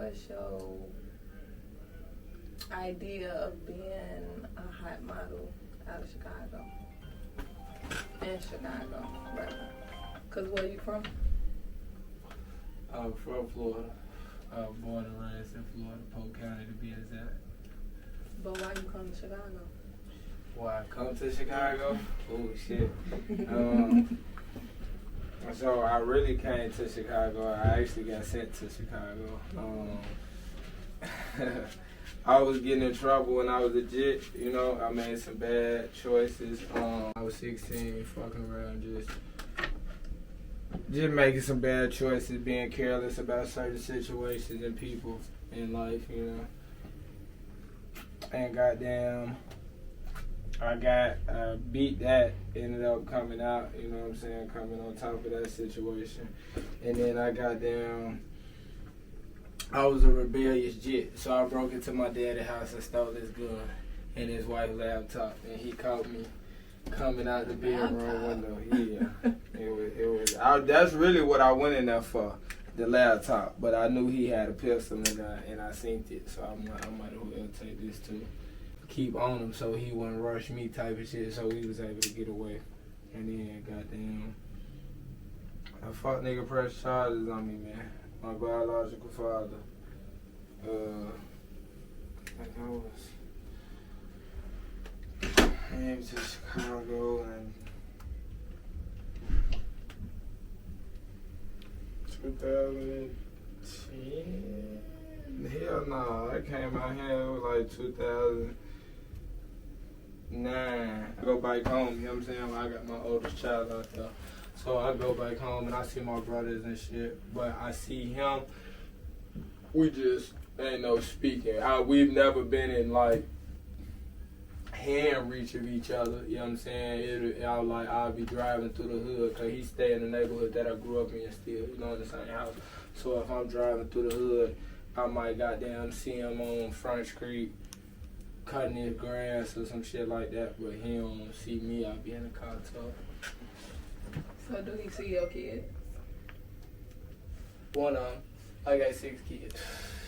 what's your idea of being a hot model out of Chicago? In Chicago, right? Cause where you from? I'm from Florida. Born and raised in Florida, Polk County to be exact. But why you come to Chicago? Why I come to Chicago? Oh shit. So I really came to Chicago. I actually got sent to Chicago. I was getting in trouble when I was a jit, you know. I made some bad choices. I was 16, fucking around, just making some bad choices, being careless about certain situations and people in life, you know. And goddamn, I got beat that, ended up coming out, you know what I'm saying, coming on top of that situation. And then I was a rebellious jit, so I broke into my dad's house and stole his gun and his wife's laptop, and he caught me coming out the bedroom window. Yeah, it was. That's really what I went in there for, the laptop. But I knew he had a pistol, and I seen it, so I might as well take this too. Keep on him so he wouldn't rush me, type of shit. So he was able to get away, and then goddamn, a fuck nigga pressed charges on me, man. My biological father. I came to Chicago in 2010. Hell no, I came out here, it was like 2009. I go back home, you know what I'm saying? I got my oldest child out there. So I go back home and I see my brothers and shit, but I see him, we just ain't no speaking. We've never been in like hand reach of each other, you know what I'm saying? I'll be driving through the hood, cause he stay in the neighborhood that I grew up in still, you know, in the same house. So if I'm driving through the hood, I might goddamn see him on Front Street cutting his grass or some shit like that, but he don't see me, I'll be in the car talking. So do he see your kids? One of them. I got 6 kids.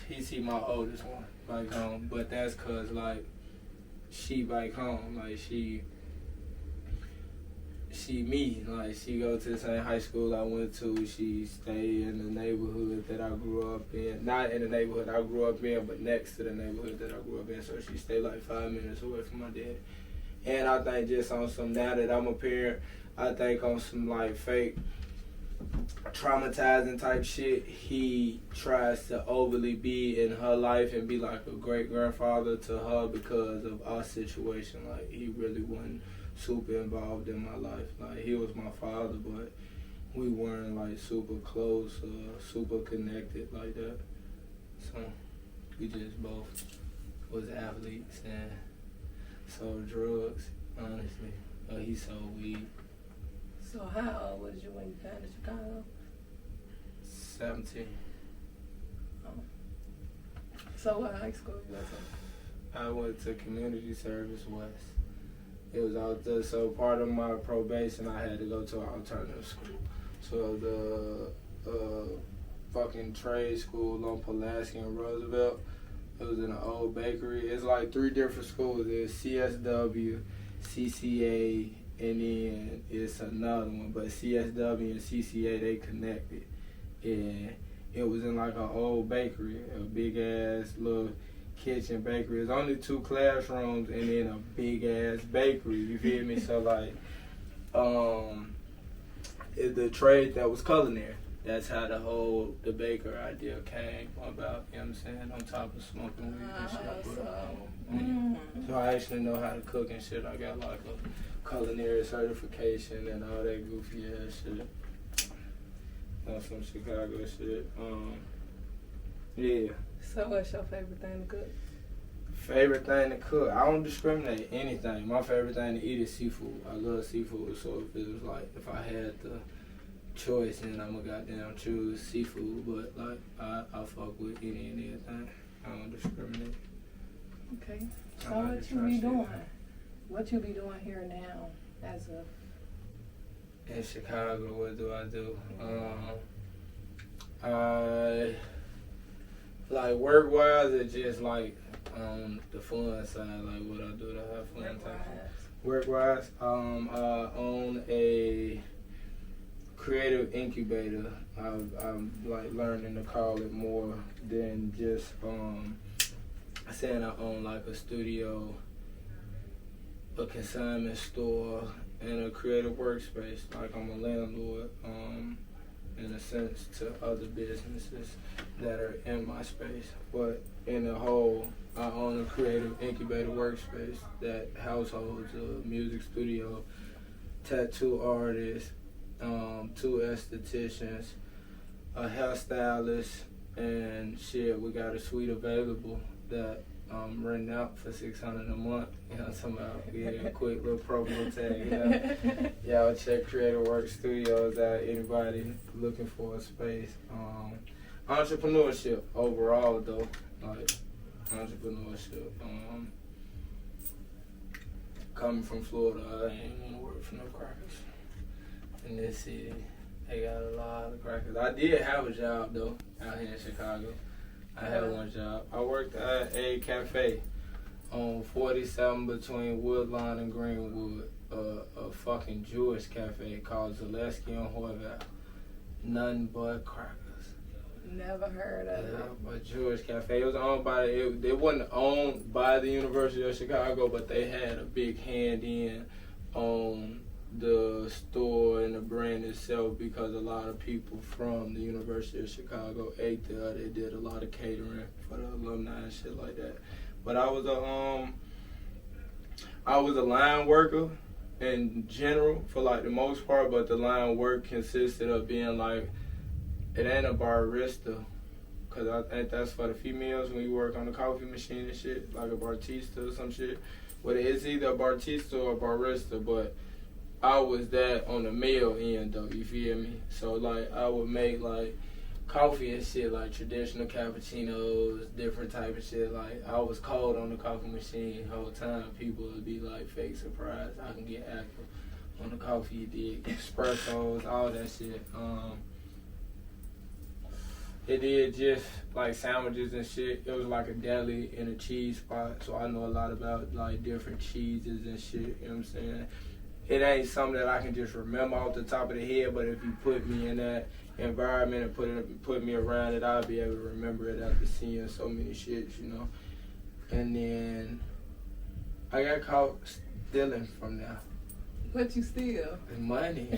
He see my oldest one back home, but that's cause like she back home, like she me, like she go to the same high school I went to. She stay in the neighborhood that I grew up in, not in the neighborhood I grew up in, but next to the neighborhood that I grew up in. So she stay like 5 minutes away from my dad. And I think just on some, now that I'm a parent, I think on some like fake traumatizing type shit, he tries to overly be in her life and be like a great grandfather to her because of our situation. Like he really wasn't super involved in my life. Like he was my father, but we weren't like super close or super connected like that. So we just both was athletes and sold drugs, honestly. He sold weed. So how old was you when you came to Chicago? 17. Oh. So what high school you went to? I went to Community Service West. It was out there, so part of my probation I had to go to an alternative school. So the fucking trade school on Pulaski and Roosevelt, it was in an old bakery. It's like 3 different schools. There's CSW, CCA, and then it's another one, but CSW and CCA, they connected. And it was in like an old bakery, a big ass little kitchen bakery. There's only 2 classrooms and then a big ass bakery, you feel me? So like, the trade that was culinary, that's how the baker idea came about, you know what I'm saying, on top of smoking weed and shit. So I actually know how to cook and shit. I got like a culinary certification and all that goofy ass shit. That's some Chicago shit. Yeah. So what's your favorite thing to cook? Favorite thing to cook? I don't discriminate anything. My favorite thing to eat is seafood. I love seafood, so if it was like, if I had the choice, then I'm gonna goddamn choose seafood, but like, I fuck with any and everything. I don't discriminate. Okay. So what you be doing? What you be doing here now as a... In Chicago, what do? I like work-wise, it's just like on the fun side, like what I do to have fun. Work-wise, I own a creative incubator. I'm like learning to call it more than just saying I own like a studio, a consignment store, and a creative workspace. Like I'm a landlord, in a sense, to other businesses that are in my space. But in the whole, I own a creative incubator workspace that households a music studio, tattoo artists, 2 estheticians, a hairstylist, and shit, we got a suite available that renting out for $600 a month. You know what I'm talking about? Yeah, a quick little promo tag. You know? Y'all check Creative Work Studios out. Anybody looking for a space? Entrepreneurship overall, though. Like entrepreneurship. Coming from Florida, I ain't want to work for no crackers. In this city, they got a lot of crackers. I did have a job though out here in Chicago. I had one job. I worked at a cafe on 47 between Woodlawn and Greenwood, a fucking Jewish cafe called Zaleski on Horvath. Nothing but crackers. Never heard of it. A Jewish cafe. It was owned by, it wasn't owned by the University of Chicago, but they had a big hand in on the store and the brand itself because a lot of people from the University of Chicago ate there. They did a lot of catering for the alumni and shit like that. But I was a line worker in general for like the most part, but the line work consisted of being like, it ain't a barista, cause I think that's for the females when you work on the coffee machine and shit, like a barista or some shit. But it's either a barista or a barista, but I was that on the male end though, you feel me? So like I would make like coffee and shit, like traditional cappuccinos, different type of shit. Like I was cold on the coffee machine the whole time. People would be like fake surprised. I can get active on the coffee you did, espressos, all that shit. It did just like sandwiches and shit. It was like a deli and a cheese spot, so I know a lot about like different cheeses and shit, you know what I'm saying? It ain't something that I can just remember off the top of the head, but if you put me in that environment and put me around it, I'll be able to remember it after seeing so many shits, you know? And then I got caught stealing from there. What you steal? Money.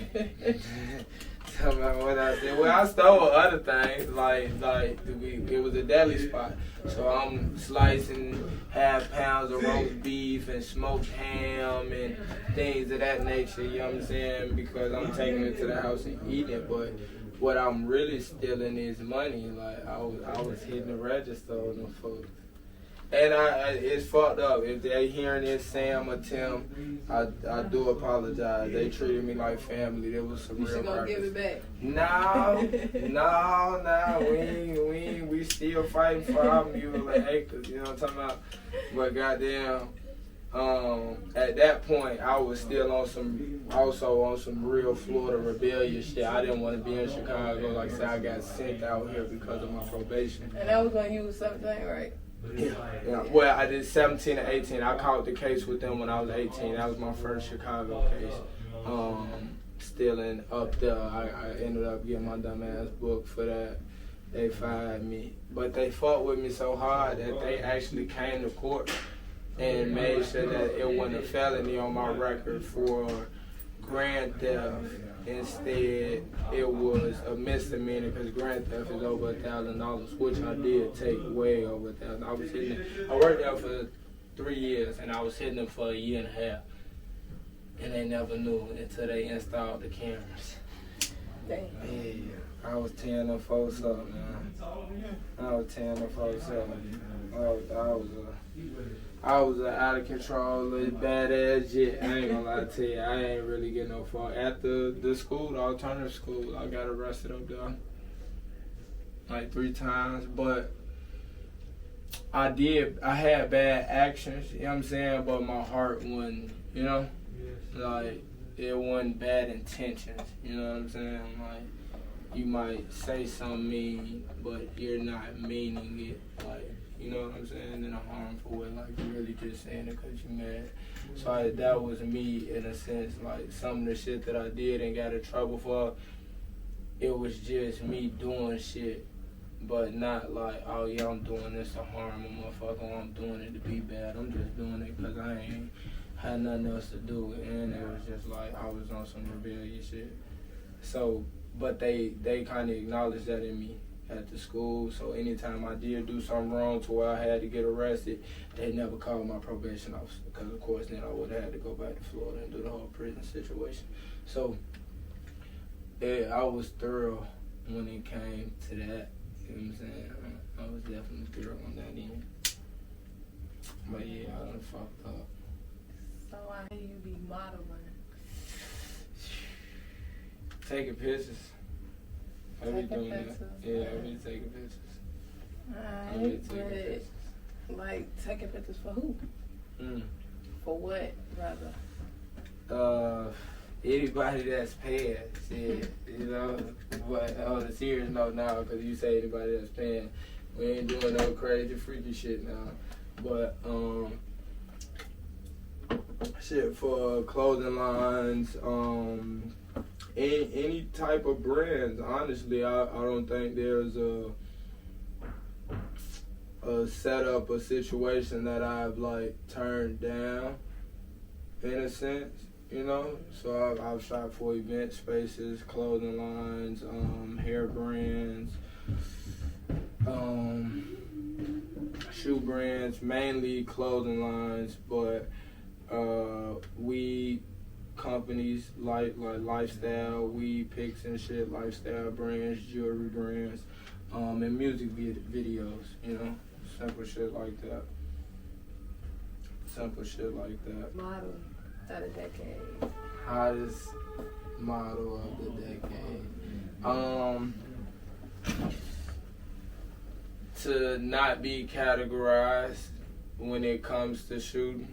Tell me what I did. Well, I stole other things, like it was a deli spot. So I'm slicing half pounds of roast beef and smoked ham and things of that nature, you know what I'm saying? Because I'm taking it to the house and eating it. But what I'm really stealing is money. Like I was hitting the register on them folks. And it's fucked up. If they're hearing this, Sam or Tim, I do apologize. They treated me like family. There was some real gonna give it back? No, we still fighting for our mule and acres. You know what I'm talking about? But goddamn, at that point, I was still on some real Florida rebellious shit. I didn't want to be in Chicago. Like I said, I got sent out here because of my probation. And that was when you was 17, right? Yeah. Well, I did 17 and 18. I caught the case with them when I was 18. That was my first Chicago case. Stealing up there. I ended up getting my dumb ass booked for that. They fired me. But they fought with me so hard that they actually came to court and made sure that it wasn't a felony on my record for grand theft. Instead, it was a misdemeanor because grand theft is over $1,000, which I did take way over $1,000. I was hitting it. I worked there for 3 years, and I was hitting them for a year and a half. And they never knew until they installed the cameras. Damn. Yeah, I was tearing them folks up, man. I was an out of control, little badass shit. I ain't gonna lie to you, I ain't really getting no fault. After the school, the alternative school, I got arrested up there like 3 times, but I had bad actions, you know what I'm saying, but my heart wasn't, you know, like, it wasn't bad intentions, you know what I'm saying, like, you might say something mean, but you're not meaning it, like, you know what I'm saying, in a harmful way, like you really just saying it because you're mad. So that was me in a sense, like some of the shit that I did and got in trouble for, it was just me doing shit, but not like, oh yeah, I'm doing this to harm a motherfucker, or I'm doing it to be bad. I'm just doing it because I ain't had nothing else to do, and it was just like I was on some rebellious shit. So, but they kind of acknowledged that in me at the school. So anytime I did do something wrong to where I had to get arrested, they never called my probation officer, because of course then I would have had to go back to Florida and do the whole prison situation. So I was thorough when it came to that. You know what I'm saying? I was definitely thorough on that end. But yeah, I done fucked up. So I hear you be modeling. Taking pictures. I be doing pictures. that. Yeah, I be taking pictures. I be Alright, taking pictures. but like taking pictures for who? For what, rather? Anybody that's paying, shit, you know. But on a serious note now, because you say anybody that's paying, we ain't doing no crazy freaky shit now. But shit for clothing lines, any type of brands. Honestly, I don't think there's a setup, a situation that I've like turned down in a sense, you know. So I've shot for event spaces, clothing lines, hair brands, shoe brands, mainly clothing lines, but weed companies like lifestyle, weed picks and shit, lifestyle brands, jewelry brands, and music videos, you know, simple shit like that. Simple shit like that. Model of the decade. Hottest model of the decade. To not be categorized when it comes to shooting.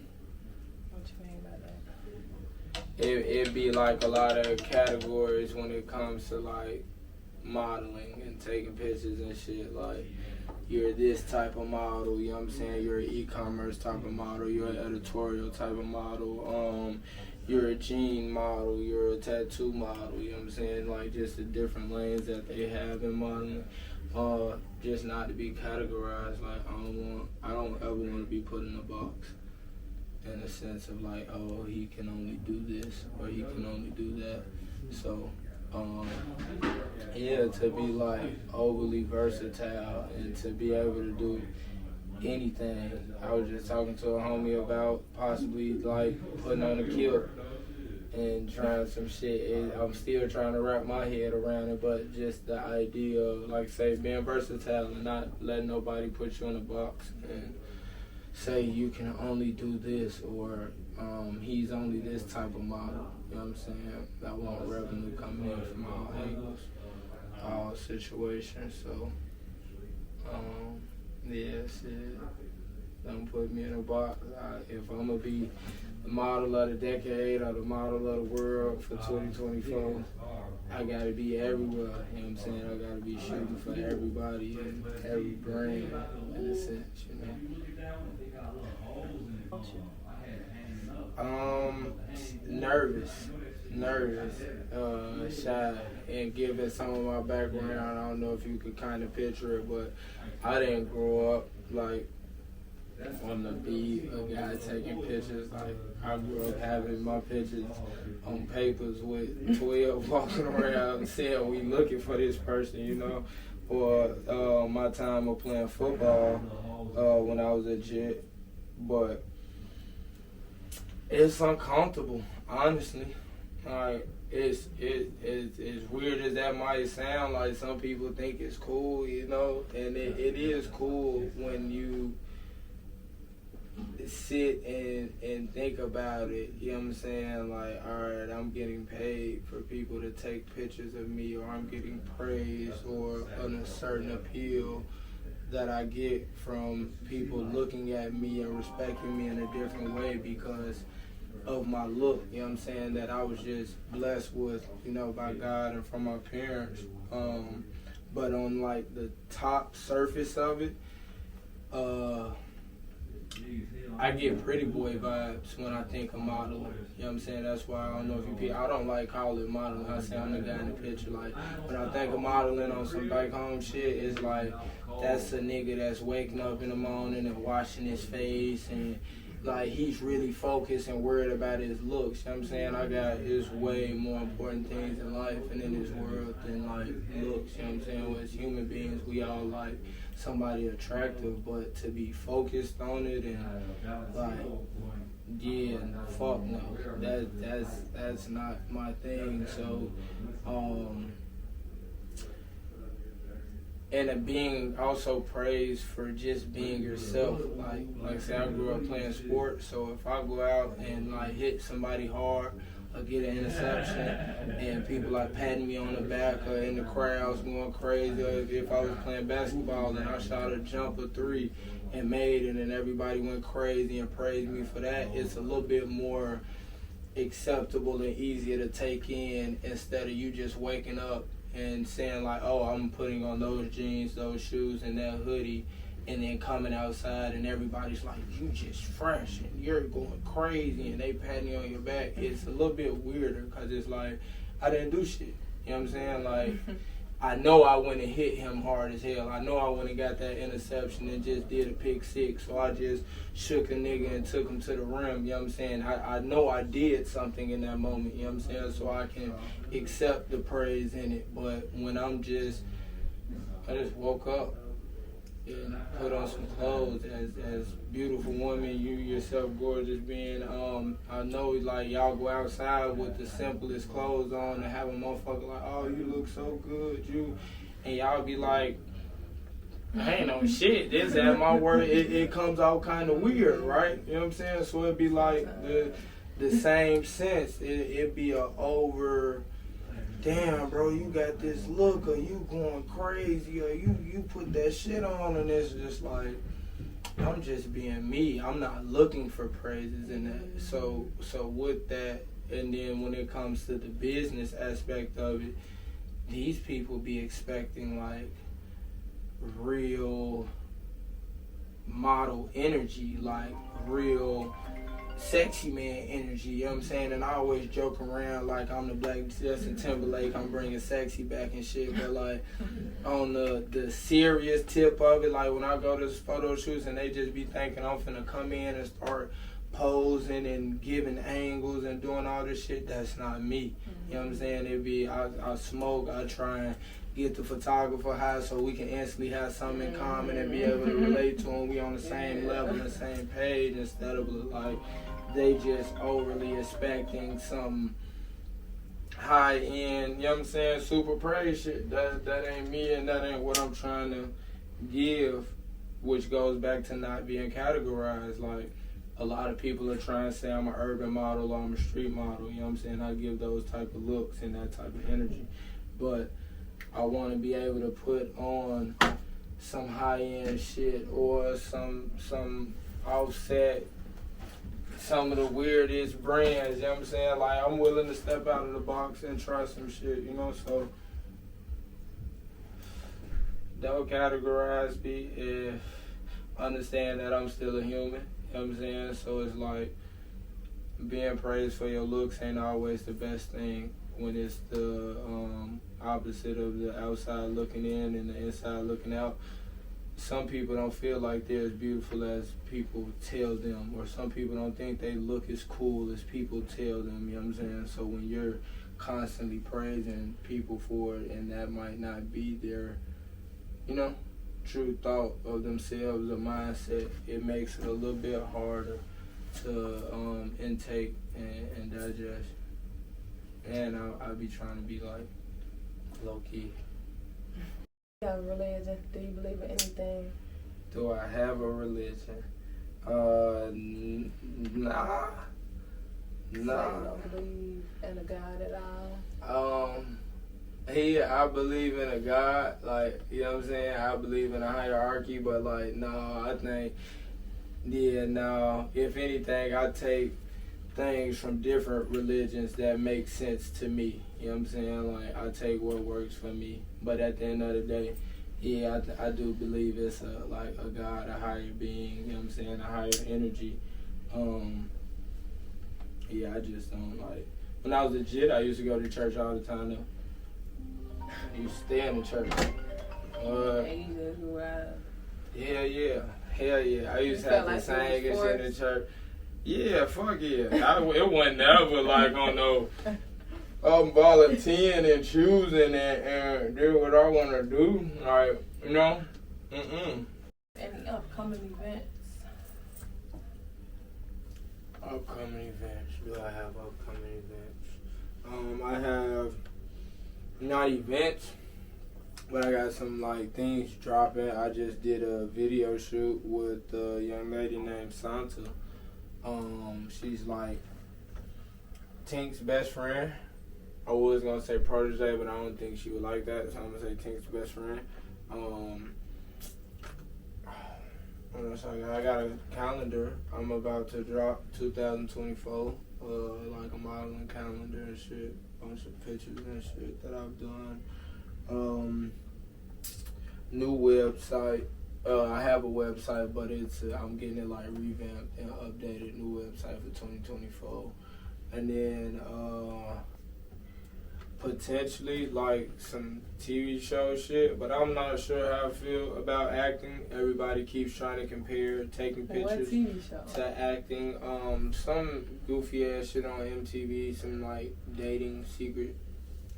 What you mean by that? It'd be like a lot of categories when it comes to like modeling and taking pictures and shit. Like, you're this type of model, you know what I'm saying? You're an e-commerce type of model, you're an editorial type of model, you're a jean model, you're a tattoo model, you know what I'm saying? Like, just the different lanes that they have in modeling. Just not to be categorized. Like, I don't ever want to be put in a box in the sense of like, oh, he can only do this or he can only do that. So yeah, to be like overly versatile and to be able to do anything. I was just talking to a homie about possibly like putting on a kilt and trying some shit. I'm still trying to wrap my head around it, but just the idea of, like, say, being versatile and not letting nobody put you in a box and say you can only do this, or he's only this type of model. You know what I'm saying? I want revenue coming in from all angles, all situations. So, yeah, shit. Don't put me in a box. If I'm gonna be the model of the decade or the model of the world for 2024, I gotta be everywhere. You know what I'm saying? I gotta be shooting for everybody and every brand in a sense, you know. Nervous, shy, and given some of my background, I don't know if you could kind of picture it, but I didn't grow up like on the beat, a guy taking pictures. Like, I grew up having my pictures on papers with 12 walking around saying we looking for this person, you know. Or my time of playing football when I was a Jet. But it's uncomfortable, honestly. Like, it's weird as that might sound. Like, some people think it's cool, you know, and it is cool when you sit and think about it. You know what I'm saying? Like, alright, I'm getting paid for people to take pictures of me, or I'm getting praise or a certain appeal that I get from people looking at me and respecting me in a different way, because of my look, you know what I'm saying, that I was just blessed with, you know, by God and from my parents. But on like the top surface of it, I get pretty boy vibes when I think of modeling. You know what I'm saying? That's why I don't know if you I don't like call it modeling. I say I'm the guy in the picture. Like, when I think of modeling on some back home shit, it's like, that's a nigga that's waking up in the morning and washing his face, and like, he's really focused and worried about his looks. You know what I'm saying? I got, it's way more important things in life and in this world than like looks. You know what I'm saying? As human beings, we all like somebody attractive, but to be focused on it and like, yeah, fuck no, that's not my thing. So, and being also praised for just being yourself. Like I said, I grew up playing sports, so if I go out and like hit somebody hard or get an interception and people like patting me on the back or in the crowds going crazy, or if I was playing basketball and I shot a jumper three and made it and everybody went crazy and praised me for that, it's a little bit more acceptable and easier to take in, instead of you just waking up and saying like, oh, I'm putting on those jeans, those shoes, and that hoodie, and then coming outside and everybody's like, you just fresh and you're going crazy and they patting you on your back. It's a little bit weirder because it's like, I didn't do shit. You know what I'm saying? Like, I know I went and hit him hard as hell. I know I went and got that interception and just did a pick six. So I just shook a nigga and took him to the rim. You know what I'm saying? I know I did something in that moment. You know what I'm saying? So I can accept the praise in it. But when I just woke up and put on some clothes as beautiful woman, you yourself gorgeous being, I know like y'all go outside with the simplest clothes on and have a motherfucker like, oh, you look so good, and y'all be like, I ain't no shit, this at my word, it comes out kind of weird, right? You know what I'm saying? So it'd be like the same sense, it'd be a over, damn, bro, you got this look, or you going crazy, or you put that shit on, and it's just like, I'm just being me. I'm not looking for praises in that. So with that, and then when it comes to the business aspect of it, these people be expecting like real model energy, like real sexy man energy, you know what I'm saying? And I always joke around like I'm the black Justin Timberlake, I'm bringing sexy back and shit, but like on the serious tip of it, like when I go to photo shoots and they just be thinking I'm finna come in and start posing and giving angles and doing all this shit, that's not me. You know what I'm saying? It'd be, I smoke, I try and get the photographer high so we can instantly have something in common and be able to relate to them. We on the same level, the same page, instead of like they just overly expecting some high end, you know what I'm saying, super praise shit. That ain't me, and that ain't what I'm trying to give, which goes back to not being categorized. Like, a lot of people are trying to say I'm an urban model or I'm a street model, you know what I'm saying? I give those type of looks and that type of energy. But I want to be able to put on some high-end shit or some offset, some of the weirdest brands, you know what I'm saying? Like, I'm willing to step out of the box and try some shit, you know? So, don't categorize me if understand that I'm still a human, you know what I'm saying? So it's like, being praised for your looks ain't always the best thing when it's the opposite of the outside looking in and the inside looking out. Some people don't feel like they're as beautiful as people tell them, or some people don't think they look as cool as people tell them, you know what I'm saying? So when you're constantly praising people for it and that might not be their, you know, true thought of themselves or mindset, it makes it a little bit harder to intake and digest. And I'll be trying to be like low-key. You have a religion? Do you believe in anything? Do I have a religion? Nah. So you don't believe in a God at all? I believe in a God, like, you know what I'm saying? I believe in a hierarchy, but like, no, I think, yeah, no. If anything, I take things from different religions that make sense to me. You know what I'm saying? Like, I take what works for me. But at the end of the day, yeah, I do believe it's a God, a higher being, you know what I'm saying, a higher energy. Yeah, I just don't like. When I was legit, I used to go to church all the time though. I used to stay in the church. Hell yeah. I used to have to sing and shit in the church. Yeah, fuck yeah. It wasn't never like on no volunteering and choosing and do what I want to do. Like, you know? Any upcoming events? Upcoming events. Do I have upcoming events? I have not events, but I got some like things dropping. I just did a video shoot with a young lady named Santa. She's like Tink's best friend. I was gonna say protege, but I don't think she would like that, so I'm gonna say Tink's best friend. What else I got a calendar. I'm about to drop 2024, like a modeling calendar and shit, bunch of pictures and shit that I've done. New website. I have a website, but I'm getting it like revamped and updated. New website for 2024, and then potentially like some TV show shit. But I'm not sure how I feel about acting. Everybody keeps trying to compare taking pictures to acting. Some goofy ass shit on MTV. Some like dating secret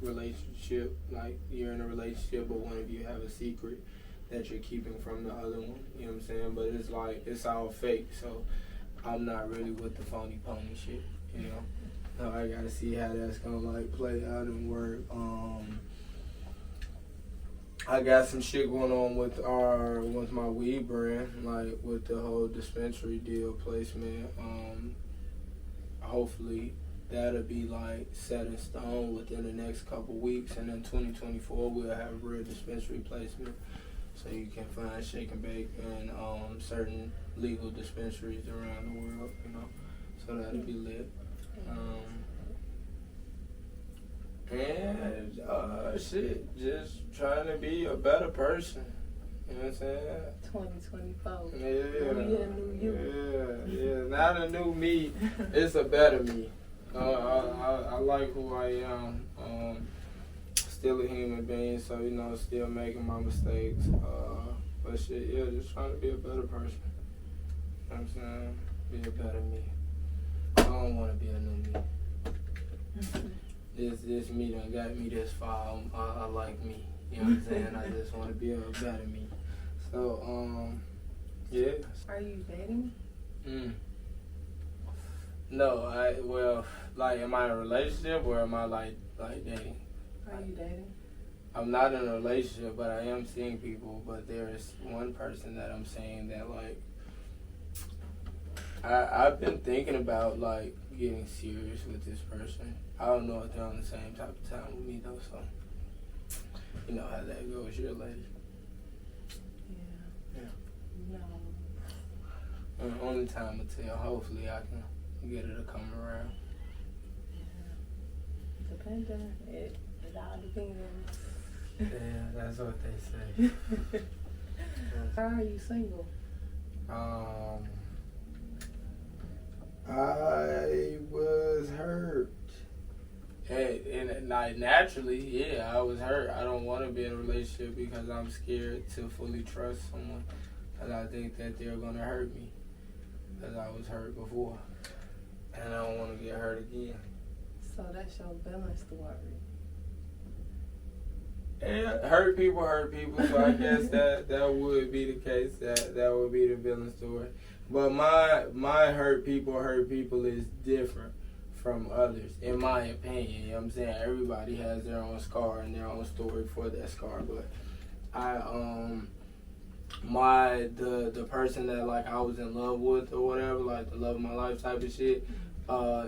relationship. Like you're in a relationship, but one of you have a secret that you're keeping from the other one, you know what I'm saying? But it's like, it's all fake, so I'm not really with the phony pony shit, you know? So I gotta see how that's gonna like play out and work. I got some shit going on with my weed brand, like with the whole dispensary deal placement. Hopefully that'll be like set in stone within the next couple weeks, and in 2024 we'll have real dispensary placement. So you can find Shake and Bake in certain legal dispensaries around the world, you know. So that'll be lit. And shit, just trying to be a better person. You know what I'm saying? 2024. Yeah. We a new you. Yeah. Not a new me. It's a better me. I like who I am. Still a human being, so you know, still making my mistakes. But shit, yeah, just trying to be a better person. You know what I'm saying? Be a better me. I don't want to be a new me. This me done got me this far. I like me. You know what I'm saying? I just want to be a better me. So, yeah. Are you dating? No, well, like, am I in a relationship or am I like dating? Are you dating? I'm not in a relationship, but I am seeing people. But there is one person that I'm saying that, like, I've been thinking about, like, getting serious with this person. I don't know if they're on the same type of time with me, though, so you know how that goes. You're a lady. Yeah. No. And only time will tell. Hopefully I can get her to come around. Yeah. Depending. It all depends. Yeah, that's what they say. How are you single? I was hurt. And like naturally, yeah, I was hurt. I don't want to be in a relationship because I'm scared to fully trust someone, because I think that they're going to hurt me, because I was hurt before, and I don't want to get hurt again. So that's your villain story. Yeah, hurt people, so I guess that would be the case. That would be the villain story. But my hurt people is different from others, in my opinion. You know what I'm saying? Everybody has their own scar and their own story for that scar. But the person that like I was in love with or whatever, like the love of my life type of shit,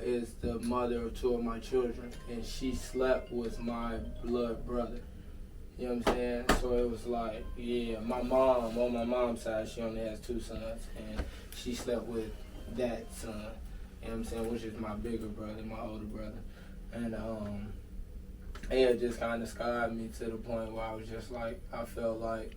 is the mother of two of my children, and she slept with my blood brother. You know what I'm saying? So it was like, yeah, my mom, on my mom's side, she only has two sons, and she slept with that son. You know what I'm saying? Which is my bigger brother, my older brother. And it had just kind of scarred me to the point where I was just like, I felt like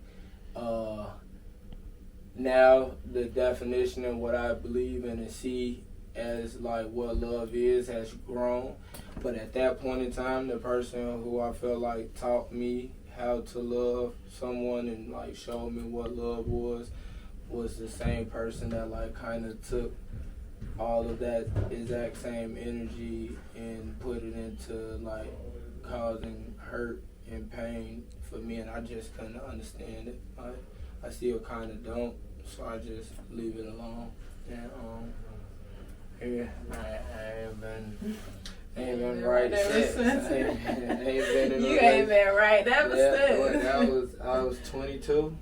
now the definition of what I believe in and see as like what love is has grown. But at that point in time, the person who I felt like taught me how to love someone and like showed me what love was the same person that like kind of took all of that exact same energy and put it into like causing hurt and pain for me, and I just couldn't understand it. I still kind of don't, so I just leave it alone. And yeah, I ain't been right since. You ain't been right ever since. I was 22.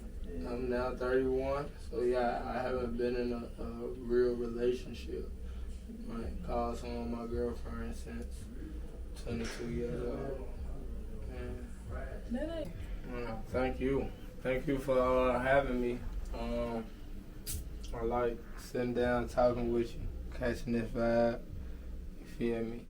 I'm now 31. So yeah, I haven't been in a real relationship. Like, called someone my girlfriend since 22 years old. Thank you. Thank you for having me. I like sitting down talking with you, catching this vibe. You feel me?